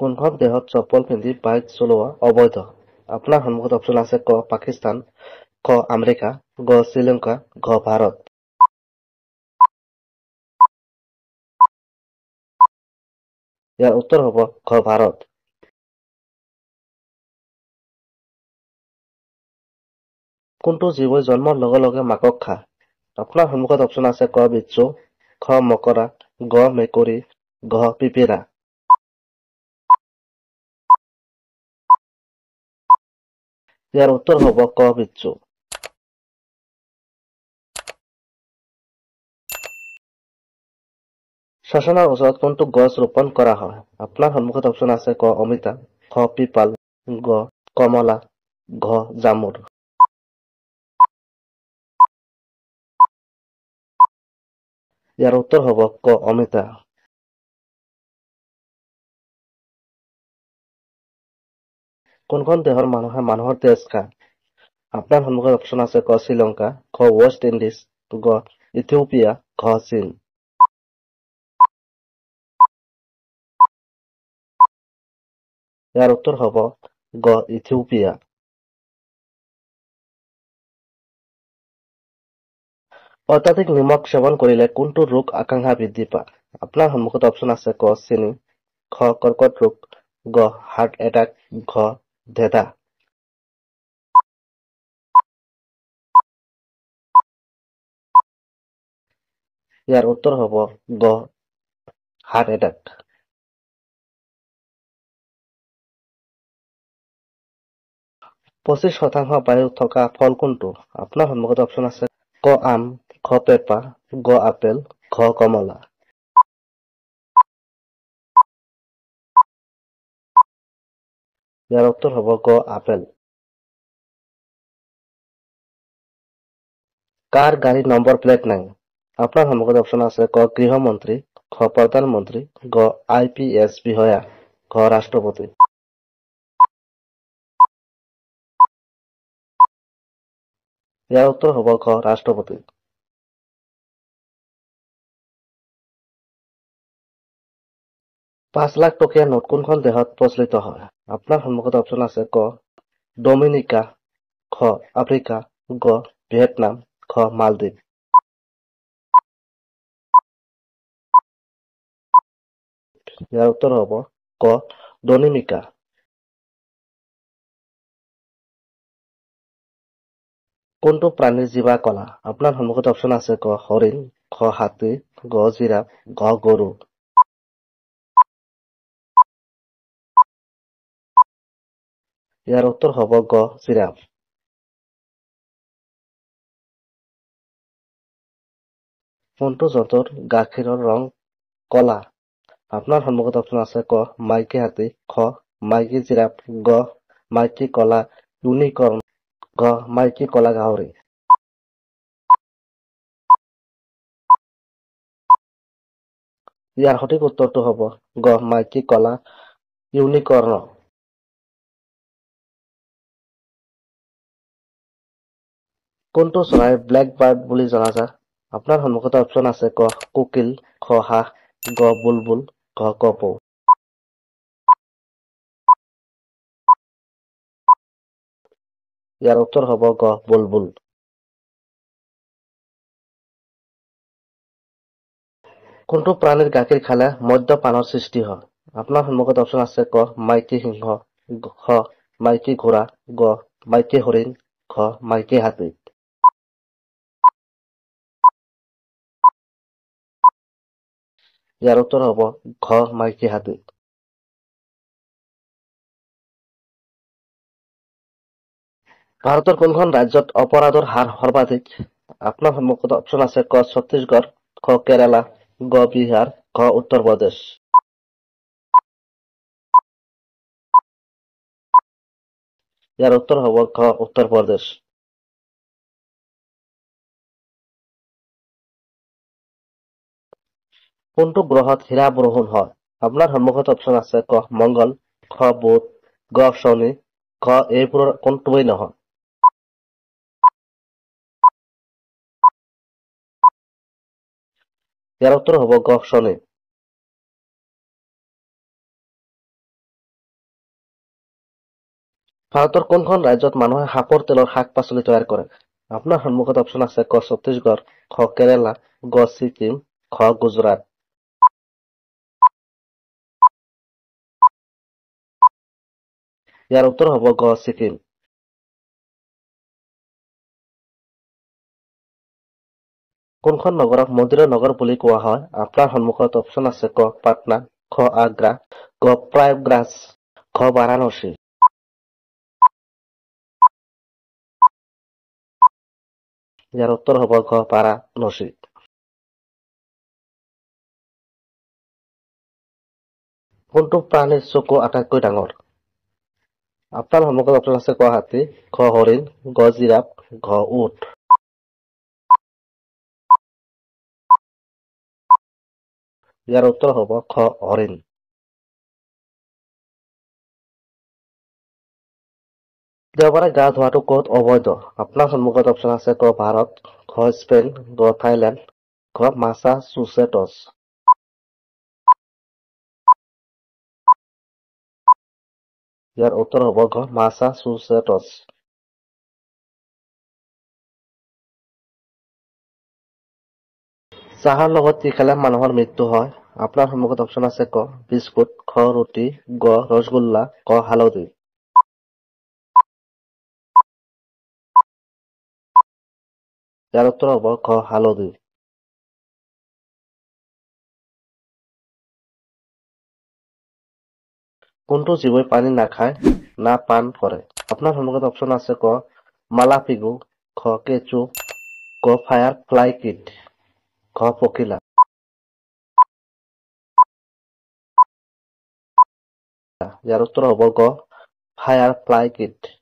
কোনখন দেশত চপ্পল পিন্ধি বাইক চলোৱা অবৈধ? আপোনাৰ সন্মুখত অপচন আছে ক পাকিস্তান, খ আমেৰিকা, গ শ্ৰীলংকা, ঘ ভাৰত। ইয়াৰ উত্তৰ হ'ব ঘ ভাৰত। কোনটো জীৱই জন্মৰ লগে লগে মাকক খায়? আপোনাৰ সন্মুখত অপচন আছে ক বিচ্ছু, খ মকৰা, গ মেকুৰী, ঘ পিপিৰা। ইয়াৰ উত্তৰ হ'ব ক বিচ্ছু। শ্মশানৰ ওচৰত কোনটো গছ ৰোপণ কৰা হয়? আপোনাৰ সন্মুখত অপচন আছে ক অমিতা, খ পিপাল, গ কমলা, ঘ জামুৰ। ইয়াৰ উত্তৰ হ'ব ক অমিতা। কোনখন দেশৰ মানুহে মানুহৰ তেজ খায়? আপোনাৰ সন্মুখত অপচন আছে ক শ্ৰীলংকা, খ ৱেষ্ট ইণ্ডিজ, গ ইথিওপিয়া, ঘ চীন। ইয়াৰ উত্তৰ হ'ব গ ইথিওপিয়া। অত্যাধিক নিমখ সেৱন কৰিলে কোনটো ৰোগ আকাংক্ষা বৃদ্ধি পায়? আপোনাৰ সন্মুখত অপচন আছে ক চেনি, খ কৰ্কট ৰোগ, গ হাৰ্ট এটাক, ঘ ধেডা। ইয়াৰ উত্তৰ হ'ব গ হাৰ্ট এটাক। 25% বায়ু থকা ফল কোনটো? আপোনাৰ সন্মুখত অপচন আছে ক আম, খ পেপা, গ আপেল, ঘ কমলা। ইয়াৰ উত্তৰ হ'ব গ আপেল। কাৰ গাড়ীৰ নম্বৰ প্লেট নাই? আপোনাৰ সন্মুখত অপচন আছে ক গৃহমন্ত্ৰী, খ প্ৰধানমন্ত্ৰী, গ IPS বিষয়া, ঘ ৰাষ্ট্ৰপতি। ইয়াৰ উত্তৰ হ'ব ঘ ৰাষ্ট্ৰপতি। 5 লাখ টকীয়া নোট কোনখন দেশত প্ৰচলিত হয়? আপোনাৰ সন্মুখত অপচন আছে ক ডমিনিকা, খ আফ্ৰিকা, গ ভিয়েটনাম, ঘ মালদ্বীপ। ইয়াৰ উত্তৰ হ'ব ক ডমিনিকা। কোনটো প্ৰাণীৰ জিভা কলা? আপোনাৰ সন্মুখত অপচন আছে ক হৰিণ, খ হাতী, গ জিৰাফ, ঘ গৰু। ইয়াৰ উত্তৰ হ'ব গ জিৰাফ। কোনটো জন্তুৰ গাখীৰৰ ৰং কলা? আপোনাৰ সন্মুখত অপচন আছে ক মাইকী হাতী, খ মাইকী জিৰাফ, গ মাইকী কলা ইউনিকৰ্ণ, ঘ মাইকী কলা গাহৰি। ইয়াৰ সঠিক উত্তৰটো হ'ব গ মাইকী কলা ইউনিকৰ্ণ। কোনটো চৰাই ব্লেক বাৰ্ড বুলি জনা যায়? আপোনাৰ সন্মুখত অপচন আছে ক কোকিল, খ হাঁহ, গ বুলবুল, ঘ কপৌ। ইয়াৰ উত্তৰ হ'ব গ বুলবুল। কোনটো প্ৰাণীৰ গাখীৰ খালে মদ্যপানৰ সৃষ্টি হয়? আপোনাৰ সন্মুখত অপচন আছে ক মাইকী সিংহ, খ মাইকী ঘোঁৰা, গ মাইকী হৰিণ, ঘ মাইকী হাতী। ইয়াৰ উত্তৰ হ'ব ঘ মাইকী হাতী। ভাৰতৰ কোনখন ৰাজ্যত অপৰাধৰ হাৰ সৰ্বাধিক? আপোনাৰ সন্মুখত অপচন আছে ক ছত্তীশগড়, খ কেৰালা, গ বিহাৰ, ঘ উত্তৰ প্ৰদেশ। ইয়াৰ উত্তৰ হ'ব ঘ উত্তৰ প্ৰদেশ। কোনটো গ্ৰহত হীৰা বৰষুণ হয়? আপোনাৰ সন্মুখত অপচন আছে ক মংগল, খ বুধ, গ শনি, ঘ এইবোৰৰ কোনটোৱেই নহয়। ইয়াৰ উত্তৰ হ'ব গ শনি। ভাৰতৰ কোনখন ৰাজ্যত মানুহে সাপৰ তেলৰ শাক-পাচলি তৈয়াৰ কৰে? আপোনাৰ সন্মুখত অপচন আছে ক ছত্তীশগড়, খ কেৰালা, গ ছিকিম, খ গুজৰাট। ইয়াৰ উত্তৰ হ'ব গ ছিকিম। কোনখন নগৰক মন্দিৰৰ নগৰ বুলি কোৱা হয়? আপোনাৰ সন্মুখত অপচন আছে ক পাটনা, খ আগ্ৰা, গ প্ৰয়াগৰাজ, খ বাৰাণসী। ইয়াৰ উত্তৰ হ'ব গ বাৰাণসী। কোনটো প্ৰাণীৰ চকু আটাইতকৈ ডাঙৰ? আপোনাৰ সন্মুখত অপচন আছে ক হাতী, খ হৰিণ, গ জিৰাফ, ঘ উট। ইয়াৰ উত্তৰ হ'ব খ হৰিণ। দেওবাৰে গা ধোৱাটো ক'ত অবৈধ? আপোনাৰ সন্মুখত অপচন আছে ক ভাৰত, খ স্পেইন, গ থাইলেণ্ড, খ মাছাচুচেটছ। ইয়াৰ উত্তৰ হ'ব গ মাছাচুচেটছ। চাহৰ লগত কি খালে মানুহৰ মৃত্যু হয়? আপোনাৰ সন্মুখত অপচন আছে ক বিস্কুট, খ ৰুটি, গ ৰসগোল্লা, ক হালধি। ইয়াৰ উত্তৰ হ'ব খ হালধি। কোনটো জীৱই পানী নাখায় না পান কৰে? আপোনাৰ সন্মুখত অপচন আছে ক মালাপিগু, খ কেঁচু, গ ফায়াৰ ফ্লাই কিট, ঘ পখিলা। ইয়াৰ উত্তৰ হ'ব গ ফায়াৰ ফ্লাই কিট।